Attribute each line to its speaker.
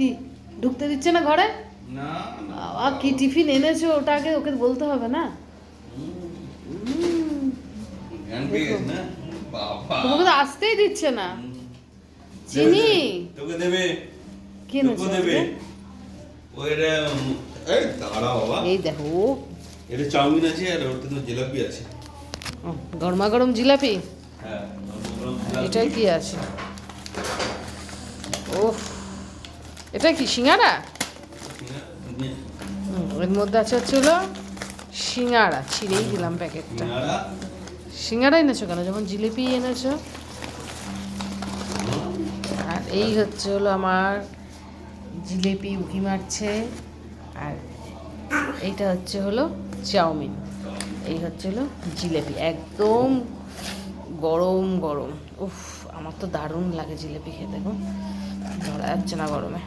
Speaker 1: কি ঢুকতে দিচ্ছে না ঘরে?
Speaker 2: না
Speaker 1: বাবা কি টিফিন এনেছো, ওটা আগে ওকে বলতে হবে না?
Speaker 2: জ্ঞান পেয়ে গেছে না বাবা।
Speaker 1: তোমাকে তো আসতেই দিচ্ছে না। চিনি
Speaker 2: তোকে দেবে,
Speaker 1: কি এনেছো
Speaker 2: তোকে দেবে। ওইটা এই দাঁড়া বাবা,
Speaker 1: এই দেখো
Speaker 2: এটা চাউমিন আছে আর ওর তো জিলাপি আছে।
Speaker 1: গরমা গরম জিলাপি।
Speaker 2: হ্যাঁ গরম জিলাপি।
Speaker 1: এটাই কি আছে? ওফ, এটা কি সিঙ্গারা? এর মধ্যে আছে হচ্ছে হলো সিঙ্গারা। ছিঁড়েই দিলাম প্যাকেটটা।
Speaker 2: সিঙ্গারা।
Speaker 1: সিঙ্গারা এনেছো কেন যখন জিলিপি এনেছো? আর এই হচ্ছে হলো আমার জিলিপি উকি মারছে, আর এইটা হচ্ছে হলো চাউমিন, এই হচ্ছে হলো জিলিপি একদম গরম গরম। উফ, আমার তো দারুণ লাগে জিলিপি খেতে গো, ধরা যাচ্ছে না গরমে।